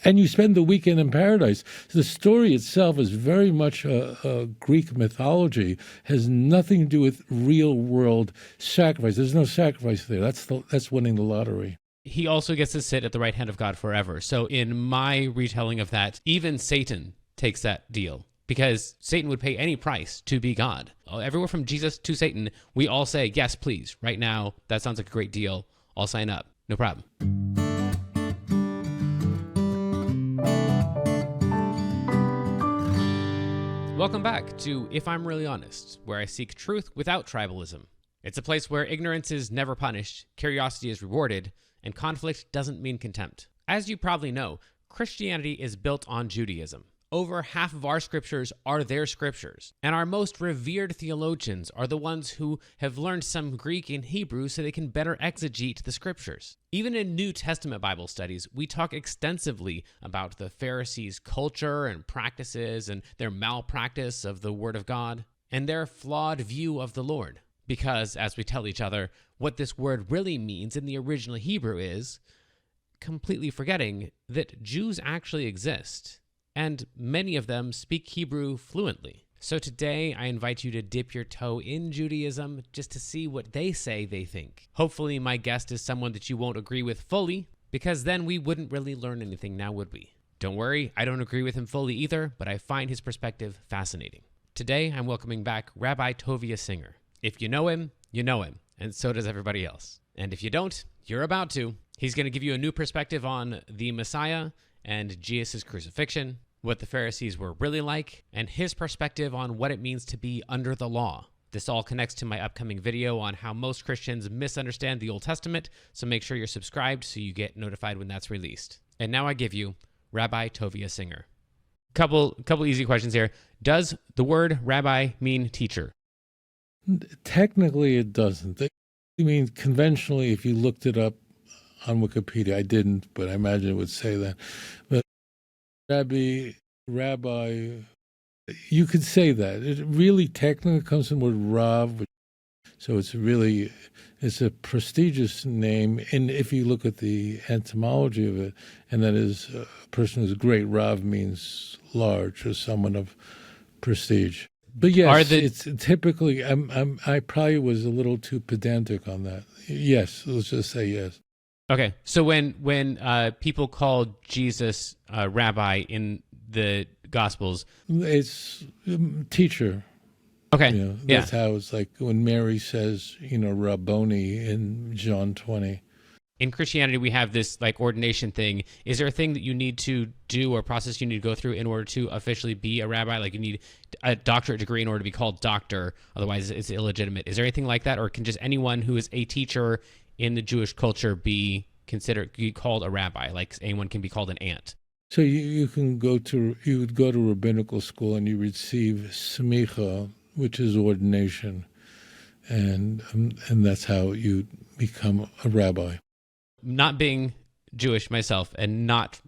And you spend the weekend in paradise. The story itself is very much a Greek mythology, has nothing to do with real world sacrifice. There's no sacrifice there. That's winning the lottery. He also gets to sit at the right hand of God forever. So in my retelling of that, even Satan takes that deal, because Satan would pay any price to be God. Everywhere from Jesus to Satan, we all say, yes, please. Right now, that sounds like a great deal. I'll sign up. No problem. Welcome back to If I'm Really Honest, where I seek truth without tribalism. It's a place where ignorance is never punished, curiosity is rewarded, and conflict doesn't mean contempt. As you probably know, Christianity is built on Judaism. Over half of our scriptures are their scriptures, and our most revered theologians are the ones who have learned some Greek and Hebrew so they can better exegete the scriptures. Even in New Testament Bible studies, we talk extensively about the Pharisees' culture and practices and their malpractice of the Word of God and their flawed view of the Lord. Because, as we tell each other, what this word really means in the original Hebrew is completely forgetting that Jews actually exist, and many of them speak Hebrew fluently. So today, I invite you to dip your toe in Judaism just to see what they say they think. Hopefully, my guest is someone that you won't agree with fully, because then we wouldn't really learn anything now, would we? Don't worry, I don't agree with him fully either, but I find his perspective fascinating. Today, I'm welcoming back Rabbi Tovia Singer. If you know him, and so does everybody else. And if you don't, you're about to. He's going to give you a new perspective on the Messiah and Jesus' crucifixion, what the Pharisees were really like, and his perspective on what it means to be under the law. This all connects to my upcoming video on how most Christians misunderstand the Old Testament, so make sure you're subscribed so you get notified when that's released. And now I give you Rabbi Tovia Singer. Couple easy questions here. Does the word rabbi mean teacher? Technically, it doesn't. I mean, conventionally, if you looked it up on Wikipedia, I didn't, but I imagine it would say that. But rabbi, you could say that. It really technically comes from the word rav, so it's a prestigious name. And if you look at the etymology of it, and that is a person who's great, rav means large or someone of prestige. But yes, it's typically, I probably was a little too pedantic on that. Yes, let's just say yes. Okay, so when people call Jesus rabbi in the Gospels, it's teacher. Okay, That's how it's like when Mary says, Rabboni in John 20. In Christianity, we have this like ordination thing. Is there a thing that you need to do or process you need to go through in order to officially be a rabbi? Like you need a doctorate degree in order to be called doctor. Otherwise, it's illegitimate. Is there anything like that? Or can just anyone who is a teacher in the Jewish culture be called a rabbi? Like anyone can be called an aunt? So you would go to rabbinical school and you receive smicha, which is ordination. And that's how you become a rabbi. Not being Jewish myself and not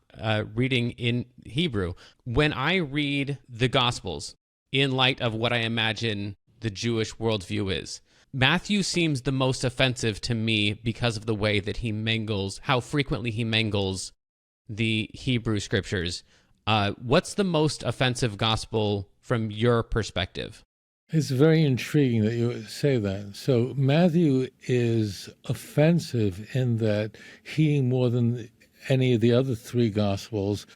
reading in Hebrew, when I read the Gospels in light of what I imagine the Jewish worldview is, Matthew seems the most offensive to me because of the way that how frequently he mangles the Hebrew scriptures. What's the most offensive gospel from your perspective? It's very intriguing that you say that. So Matthew is offensive in that he, more than any of the other three Gospels,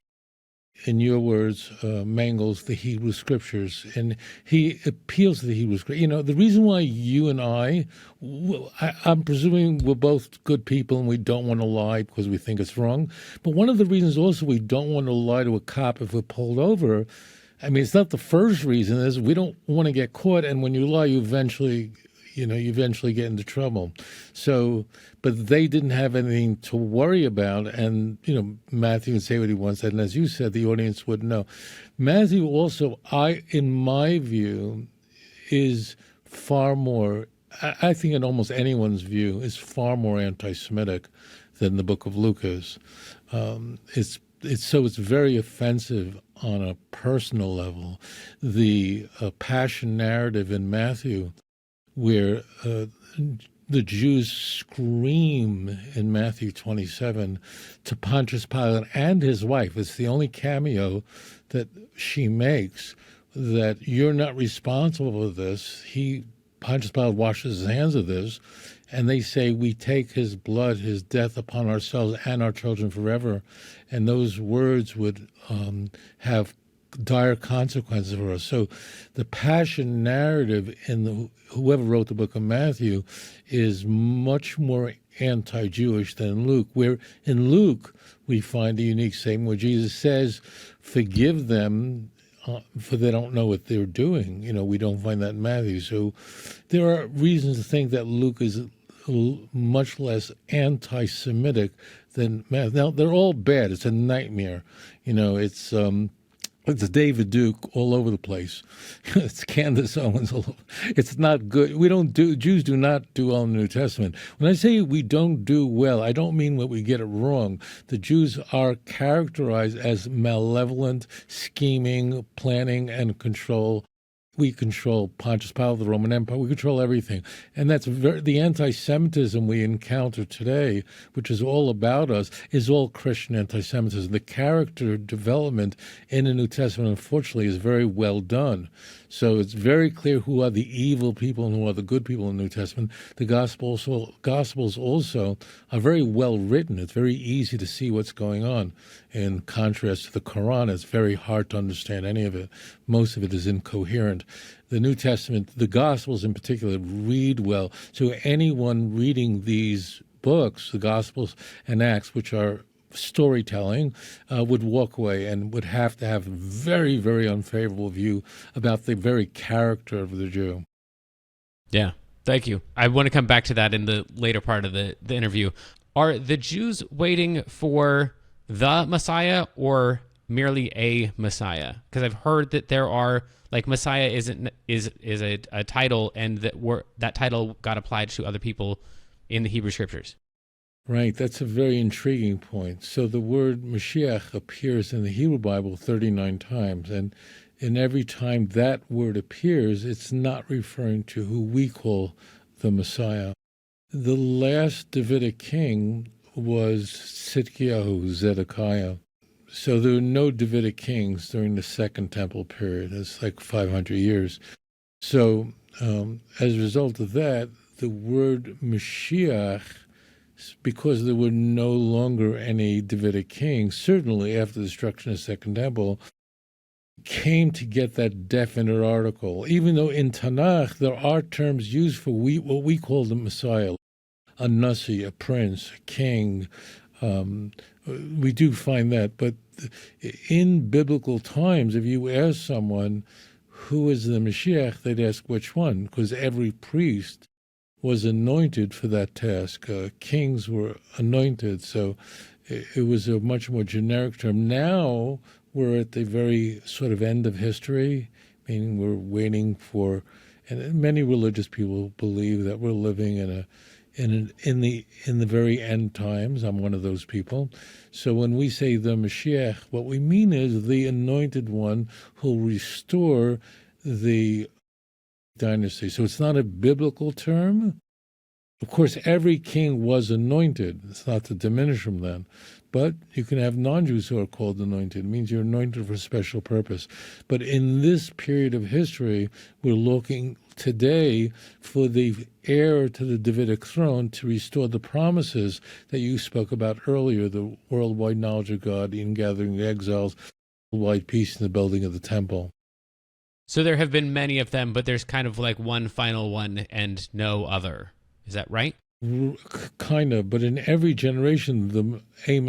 in your words, mangles the Hebrew Scriptures, and he appeals to the Hebrew Scriptures. The reason why you and I'm presuming we're both good people and we don't want to lie because we think it's wrong, but one of the reasons also we don't want to lie to a cop if we're pulled over, I mean, it's not the first reason, is we don't want to get caught, and when you lie, you eventually get into trouble. So, but they didn't have anything to worry about, and, Matthew would say what he wants, and as you said, the audience wouldn't know. Matthew also, in my view, is far more, I think in almost anyone's view, is far more anti-Semitic than the book of Luke is. It's very offensive on a personal level. The passion narrative in Matthew, where the Jews scream in Matthew 27 to Pontius Pilate and his wife. It's the only cameo that she makes, that you're not responsible for this. Pontius Pilate washes his hands of this, and they say, we take his blood, his death upon ourselves and our children forever. And those words would have dire consequences for us. So the passion narrative in whoever wrote the book of Matthew is much more anti-Jewish than in Luke, where in Luke we find a unique statement where Jesus says, forgive them, for they don't know what they're doing. We don't find that in Matthew. So there are reasons to think that Luke is much less anti-Semitic than Matthew. Now, they're all bad. It's a nightmare. It's David Duke all over the place. It's Candace Owens all over. It's not good. Jews do not do well in the New Testament. When I say we don't do well, I don't mean that we get it wrong. The Jews are characterized as malevolent, scheming, planning, and control. We control Pontius Pilate, the Roman Empire. We control everything. And that's the anti-Semitism we encounter today, which is all about us, is all Christian anti-Semitism. The character development in the New Testament, unfortunately, is very well done. So it's very clear who are the evil people and who are the good people in the New Testament. The Gospels also are very well written. It's very easy to see what's going on. In contrast to the Quran, it's very hard to understand any of it. Most of it is incoherent. The New Testament, the Gospels in particular, read well. So anyone reading these books, the Gospels and Acts, which are storytelling, would walk away and would have to have a very, very unfavorable view about the very character of the Jew. Yeah, thank you. I want to come back to that in the later part of the interview. Are the Jews waiting for the Messiah or merely a Messiah? Because I've heard that there are, like, Messiah is a title, and that title got applied to other people in the Hebrew Scriptures. Right, that's a very intriguing point. So the word Mashiach appears in the Hebrew Bible 39 times, and in every time that word appears, it's not referring to who we call the Messiah. The last Davidic king was Tzidkiyahu, Zedekiah. So there were no Davidic kings during the Second Temple period. It's like 500 years. So as a result of that, the word Mashiach, because there were no longer any Davidic kings, certainly after the destruction of the Second Temple, came to get that definite article. Even though in Tanakh there are terms used for what we call the Messiah, a Nasi, a prince, a king. We do find that. But in biblical times, if you ask someone who is the Mashiach, they'd ask which one, because every priest was anointed for that task. Kings were anointed, so it was a much more generic term. Now we're at the very sort of end of history, meaning we're waiting for, and many religious people believe that we're living in the very end times. I'm one of those people. So when we say the Mashiach, what we mean is the anointed one who'll restore the dynasty. So it's not a biblical term. Of course, every king was anointed. It's not to diminish from that. But you can have non-Jews who are called anointed. It means you're anointed for a special purpose. But in this period of history, we're looking today for the heir to the Davidic throne to restore the promises that you spoke about earlier, the worldwide knowledge of God, the ingathering the exiles, worldwide peace, and the building of the temple. So there have been many of them, but there's kind of like one final one and no other. Is that right? Kind of, but in every generation, a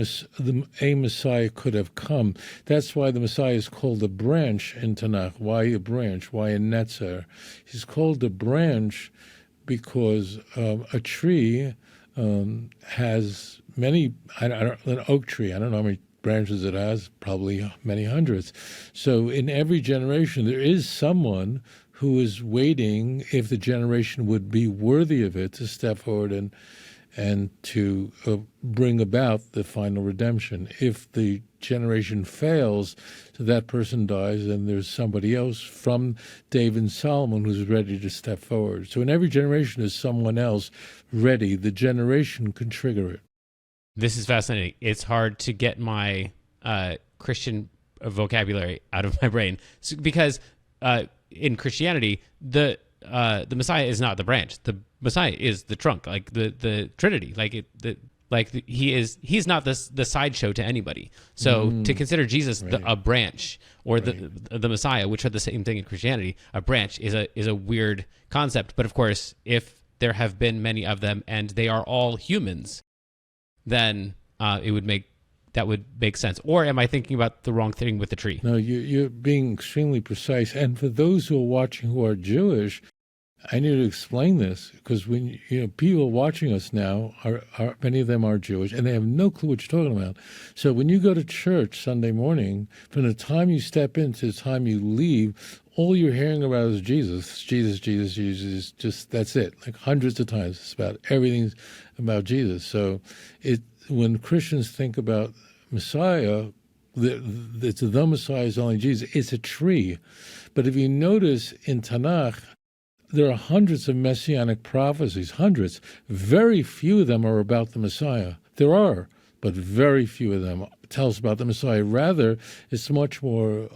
Messiah could have come. That's why the Messiah is called a branch in Tanakh. Why a branch? Why a netzer? He's called a branch because a tree has many, an oak tree, I don't know how many branches it has, probably many hundreds. So in every generation, there is someone who is waiting, if the generation would be worthy of it, to step forward and to bring about the final redemption. If the generation fails, so that person dies, and there's somebody else from David and Solomon who's ready to step forward. So in every generation is someone else ready. The generation can trigger it. This is fascinating. It's hard to get my Christian vocabulary out of my brain because in Christianity, the Messiah is not the branch. The Messiah is the trunk, like the Trinity. He's not the sideshow to anybody. So to consider Jesus a branch or the Messiah, which are the same thing in Christianity, a branch is a weird concept. But of course, if there have been many of them and they are all humans, then that would make sense. Or am I thinking about the wrong thing with the tree? No, you're being extremely precise. And for those who are watching who are Jewish, I need to explain this, because when people watching us now are many of them are Jewish, and they have no clue what you're talking about. So when you go to church Sunday morning, from the time you step in to the time you leave, all you're hearing about is Jesus, Jesus, Jesus, Jesus. Just that's it, like hundreds of times. It's about everything's about Jesus. So when Christians think about Messiah, the Messiah is only Jesus. It's a tree. But if you notice in Tanakh, there are hundreds of messianic prophecies, hundreds. Very few of them are about the Messiah. There are, but very few of them tell us about the Messiah. Rather, it's much more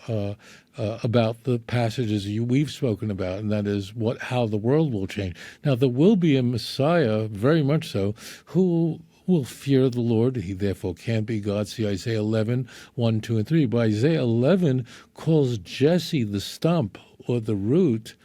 about the passages we've spoken about, and that is how the world will change. Now, there will be a Messiah, very much so, who will fear the Lord. He therefore can't be God. See Isaiah 11, 1, 2, and 3. But Isaiah 11 calls Jesse the stump or the root,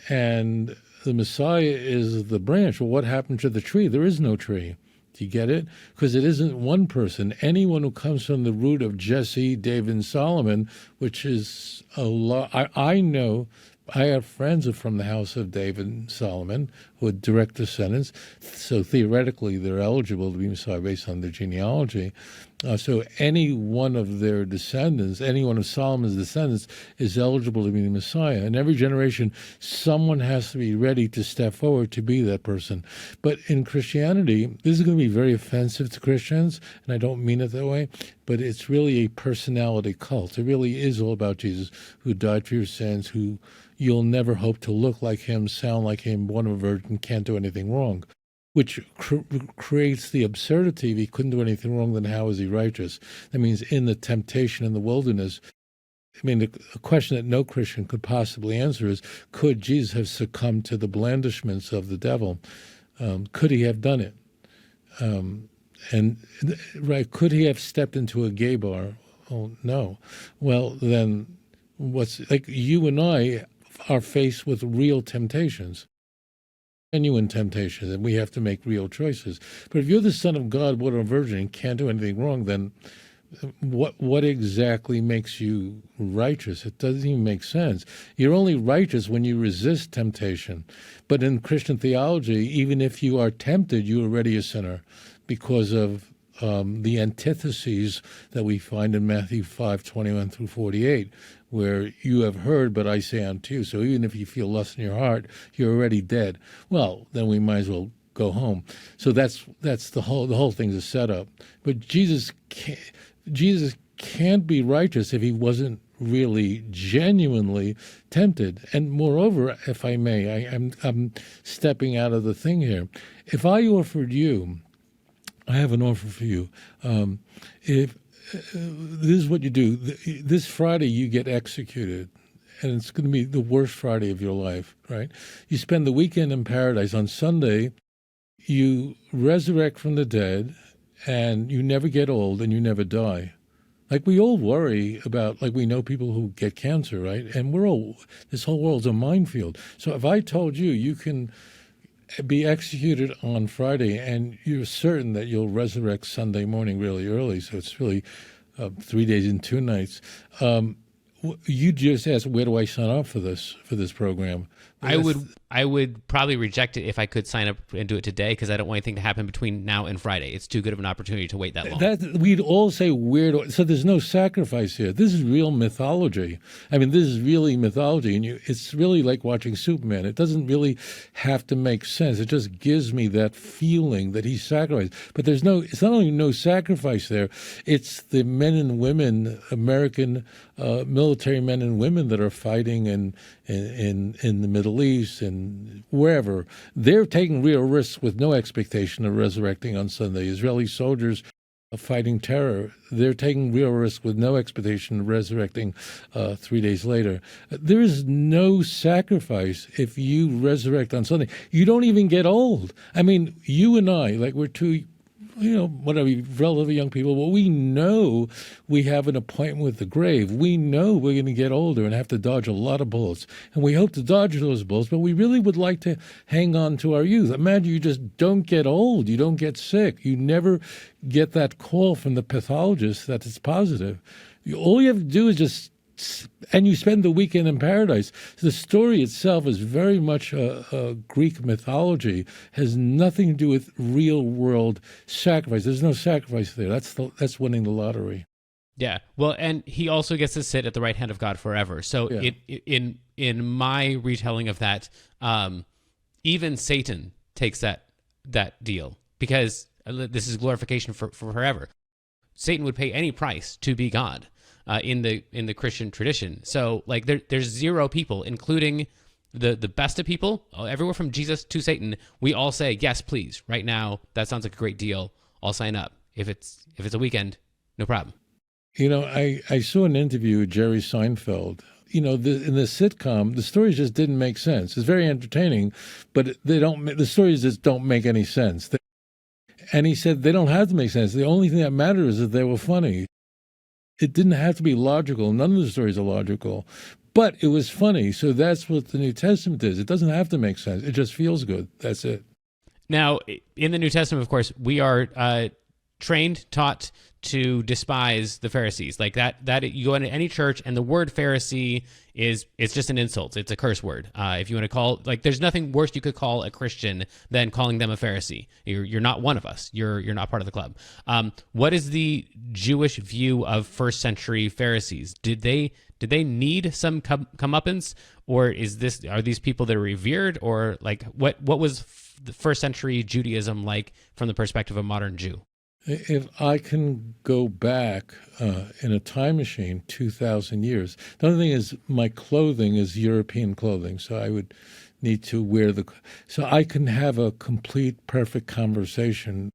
and the Messiah is the branch. Well, what happened to the tree? There is no tree. Do you get it? Because it isn't one person. Anyone who comes from the root of Jesse, David, and Solomon, which is a lot. I know, I have friends who are from the house of David and Solomon who are direct descendants. So theoretically, they're eligible to be Messiah based on their genealogy. So any one of their descendants, any one of Solomon's descendants is eligible to be the Messiah. In every generation, someone has to be ready to step forward to be that person. But in Christianity, this is going to be very offensive to Christians, and I don't mean it that way, but it's really a personality cult. It really is all about Jesus, who died for your sins, who you'll never hope to look like him, sound like him, born of a virgin, can't do anything wrong. Which creates the absurdity. If he couldn't do anything wrong, then how is he righteous? That means in the temptation in the wilderness, a question that no Christian could possibly answer is, could Jesus have succumbed to the blandishments of the devil? Could he have done it? Could he have stepped into a gay bar? Oh, no. Well, then you and I are faced with real temptations. Genuine temptations, and we have to make real choices. But if you're the Son of God, born of a virgin, and can't do anything wrong, then what exactly makes you righteous? It doesn't even make sense. You're only righteous when you resist temptation. But in Christian theology, even if you are tempted, you're already a sinner because of the antitheses that we find in Matthew 5:21 through 48, where you have heard, but I say unto you. So even if you feel lust in your heart, you're already dead. Well, then we might as well go home. So that's the whole thing's a setup. But Jesus can't be righteous if he wasn't really genuinely tempted. And moreover, if I may, I'm stepping out of the thing here. If I offered you, I have an offer for you. If this is what you do. This Friday you get executed, and it's going to be the worst Friday of your life, right? You spend the weekend in paradise. On Sunday, you resurrect from the dead, and you never get old, and you never die. Like we all worry about, like we know people who get cancer, right? And this whole world's a minefield. So if I told you you can be executed on Friday, and you're certain that you'll resurrect Sunday morning really early, so it's really 3 days and 2 nights. You just ask, where do I sign up for this program? I would probably reject it if I could sign up and do it today, because I don't want anything to happen between now and Friday. It's too good of an opportunity to wait that long. That we'd all say weird. So there's no sacrifice here. This is real mythology. I mean, this is really mythology, and it's really like watching Superman. It doesn't really have to make sense. It just gives me that feeling that he sacrificed. But it's not only no sacrifice there. It's the men and women, American military men and women that are fighting in the Middle East and wherever. They're taking real risks with no expectation of resurrecting on Sunday. Israeli soldiers are fighting terror. They're taking real risks with no expectation of resurrecting 3 days later. There is no sacrifice if you resurrect on Sunday. You don't even get old. I mean, you and I, like we're two, whatever, relatively young people, but we know we have an appointment with the grave. We know we're going to get older and have to dodge a lot of bullets. And we hope to dodge those bullets, but we really would like to hang on to our youth. Imagine you just don't get old. You don't get sick. You never get that call from the pathologist that it's positive. All you have to do is and you spend the weekend in paradise. The story itself is very much a Greek mythology, has nothing to do with real world sacrifice. There's no sacrifice there. That's winning the lottery. Yeah. Well, and he also gets to sit at the right hand of God forever. So in my retelling of that, even Satan takes that deal, because this is glorification for forever. Satan would pay any price to be God. In the Christian tradition. So like there's zero people, including the best of people, everywhere from Jesus to Satan, we all say, yes, please, right now, that sounds like a great deal. I'll sign up. If it's a weekend, no problem. I saw an interview with Jerry Seinfeld. In the sitcom, the stories just didn't make sense. It's very entertaining, but the stories just don't make any sense. And he said they don't have to make sense. The only thing that matters is that they were funny. It didn't have to be logical. None of the stories are logical, but it was funny. So that's what the New Testament is. It doesn't have to make sense. It just feels good. That's it. Now, in the New Testament, of course, we are taught to despise the Pharisees. Like that you go into any church and the word Pharisee it's just an insult. It's a curse word. If you want to call, like, there's nothing worse you could call a Christian than calling them a Pharisee. You're not one of us. You're not part of the club. What is the Jewish view of first century Pharisees? Did they need some comeuppance, or are these people that are revered, or like what was the first century Judaism like from the perspective of a modern Jew? If I can go back in a time machine 2,000 years, the other thing is my clothing is European clothing, so I would need to wear so I can have a complete, perfect conversation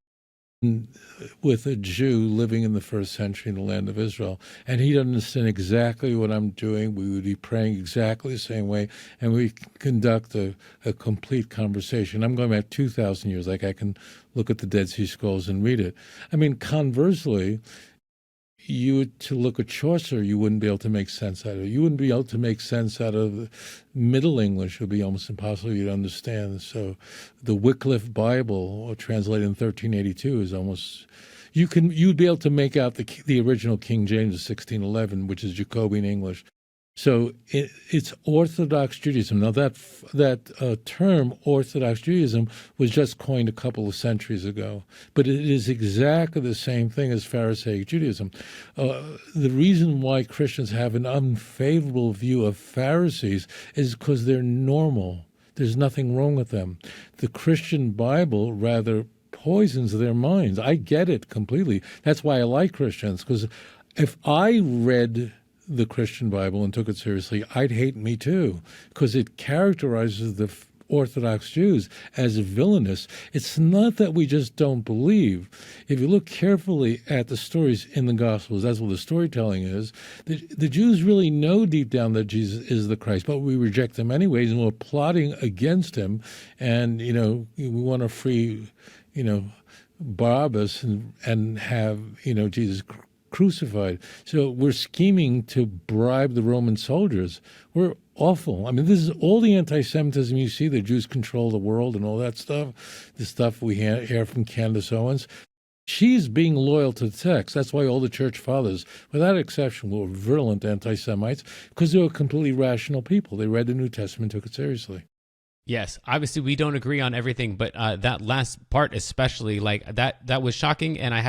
with a Jew living in the first century in the land of Israel, and he'd understand exactly what I'm doing. We would be praying exactly the same way, and we conduct a complete conversation. I'm going back 2,000 years, like I can look at the Dead Sea Scrolls and read it. I mean, conversely, to look at Chaucer, you wouldn't be able to make sense out of it. You wouldn't be able to make sense out of Middle English. It would be almost impossible for you to understand. So the Wycliffe Bible, translated in 1382, is almost... You'd be able to make out the original King James of 1611, which is Jacobean English. So it's Orthodox Judaism. Now that term Orthodox Judaism was just coined a couple of centuries ago, but it is exactly the same thing as Pharisaic Judaism. The reason why Christians have an unfavorable view of Pharisees is because they're normal. There's nothing wrong with them. The Christian Bible rather poisons their minds. I get it completely. That's why I like Christians, because if I read the Christian Bible and took it seriously, I'd hate me too, because it characterizes the Orthodox Jews as villainous. It's not that we just don't believe. If you look carefully at the stories in the Gospels, that's what the storytelling is. The Jews really know deep down that Jesus is the Christ, but we reject him anyways, and we're plotting against him. And, we want to free, Barabbas and have, Jesus crucified. So we're scheming to bribe the Roman soldiers. We're awful. I mean, this is all the anti-Semitism you see. The Jews control the world and all that stuff, the stuff we hear from Candace Owens. She's being loyal to the text. That's why all the church fathers, without exception, were virulent anti-Semites, because they were completely rational people. They read the New Testament, took it seriously. Yes, obviously we don't agree on everything, but that last part especially, like that was shocking, and I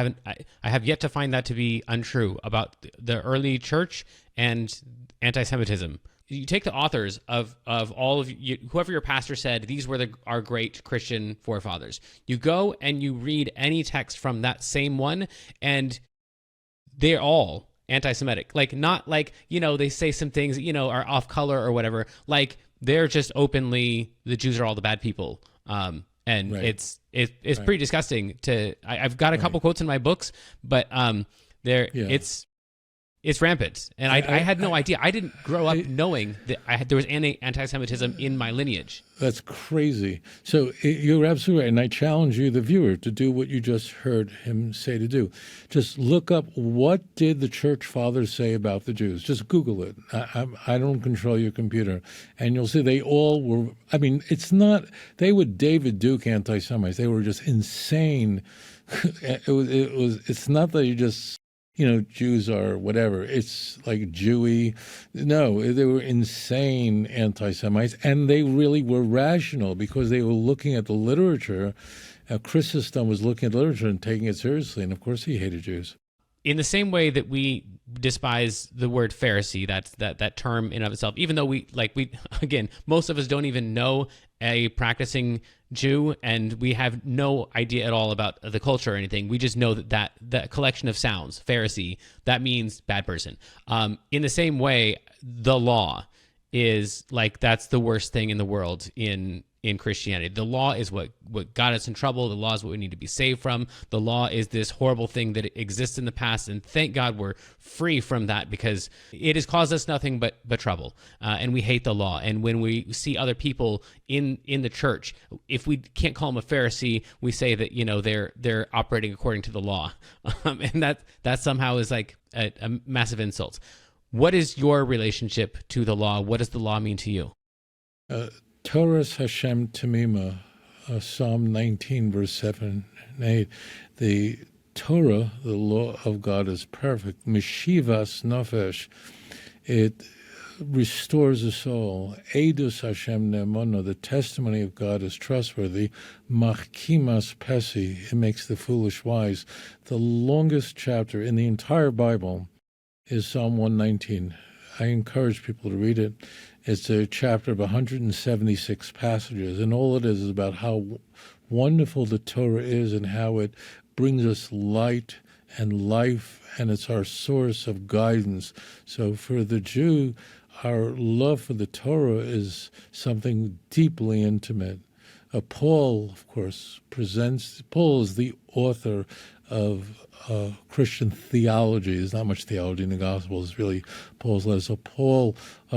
have yet to find that to be untrue about the early church and anti-Semitism. You take the authors of all of you, whoever your pastor said these were our great Christian forefathers. You go and you read any text from that same one, and they're all anti-Semitic. Like, not like, they say some things that, are off color or whatever. Like, they're just openly, the Jews are all the bad people. And Right. it's Right. pretty disgusting I've got a couple quotes in my books, but there Yeah. it's rampant. And I had no idea. I didn't grow up knowing that there was anti-Semitism in my lineage. That's crazy. So you're absolutely right. And I challenge you, the viewer, to do what you just heard him say to do. Just look up, what did the church fathers say about the Jews? Just Google it. I don't control your computer. And you'll see they all were, it's not, they were David Duke anti-Semites. They were just insane. It's not that you just, Jews are whatever. It's like Jewy. No, they were insane anti-Semites, and they really were rational because they were looking at the literature. Chrysostom was looking at literature and taking it seriously, and of course he hated Jews. In the same way that we despise the word Pharisee, that term in of itself, even though we again, most of us don't even know a practicing Jew, and we have no idea at all about the culture or anything. We just know that collection of sounds, Pharisee, that means bad person. In the same way, the law is like, that's the worst thing in the world in Christianity. The law is what got us in trouble. The law is what we need to be saved from. The law is this horrible thing that exists in the past, and thank God we're free from that, because it has caused us nothing but trouble. And we hate the law. And when we see other people in the church, if we can't call them a Pharisee, we say that they're operating according to the law, and that somehow is like a massive insult. What is your relationship to the law? What does the law mean to you? Torah Hashem Tamima, Psalm 19, verse 7 and 8. The Torah, the law of God, is perfect. Meshivas nafesh. It restores the soul. Edus Hashem ne'emono. The testimony of God is trustworthy. Machkimas pesi. It makes the foolish wise. The longest chapter in the entire Bible is Psalm 119. I encourage people to read it. It's a chapter of 176 passages, and all it is about how wonderful the Torah is and how it brings us light and life, and it's our source of guidance. So for the Jew, our love for the Torah is something deeply intimate. Paul, of course, Paul is the author of Christian theology. There's not much theology in the Gospels, it's really Paul's letter. So Paul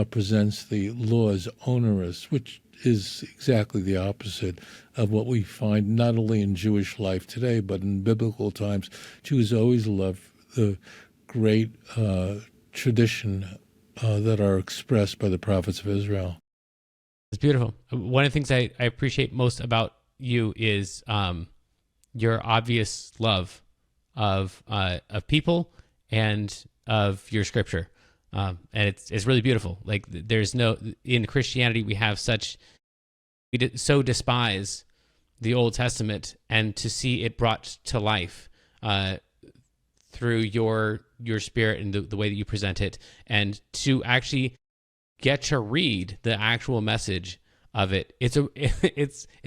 presents the law as onerous, which is exactly the opposite of what we find not only in Jewish life today, but in biblical times. Jews always loved the great tradition that are expressed by the prophets of Israel. It's beautiful. One of the things I appreciate most about you is your obvious love of people and of your scripture, and it's really beautiful. Like, there's no, in Christianity we so despise the Old Testament, and to see it brought to life through your spirit and the way that you present it, and to actually get to read the actual message of it. It's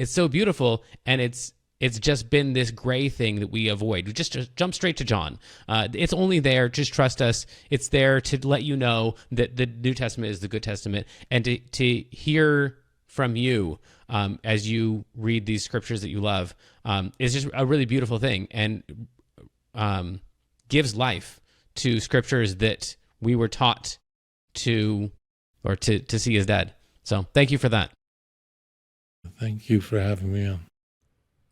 so beautiful, and it's just been this gray thing that we avoid. We just jump straight to John. It's only there. Just trust us. It's there to let you know that the New Testament is the good testament, and to hear from you as you read these scriptures that you love is just a really beautiful thing, and gives life to scriptures that we were taught to see as dead. So thank you for that. Thank you for having me on.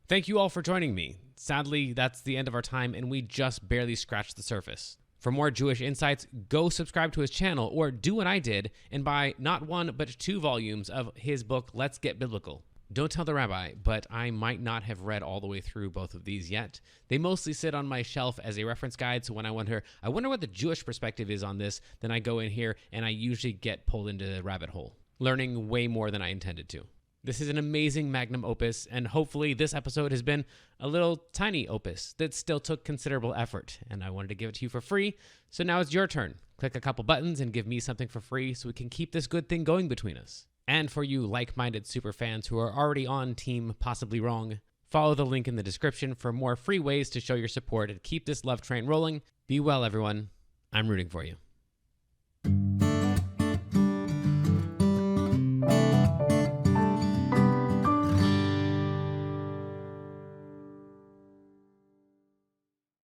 Thank you all for joining me. Sadly, that's the end of our time, and we just barely scratched the surface. For more Jewish insights, go subscribe to his channel, or do what I did and buy not one but 2 volumes of his book, Let's Get Biblical. Don't tell the rabbi, but I might not have read all the way through both of these yet. They mostly sit on my shelf as a reference guide, so when I wonder what the Jewish perspective is on this, then I go in here and I usually get pulled into the rabbit hole, learning way more than I intended to. This is an amazing magnum opus, and hopefully this episode has been a little tiny opus that still took considerable effort, and I wanted to give it to you for free, so now it's your turn. Click a couple buttons and give me something for free so we can keep this good thing going between us. And for you like-minded superfans who are already on Team Possibly Wrong, follow the link in the description for more free ways to show your support and keep this love train rolling. Be well, everyone. I'm rooting for you.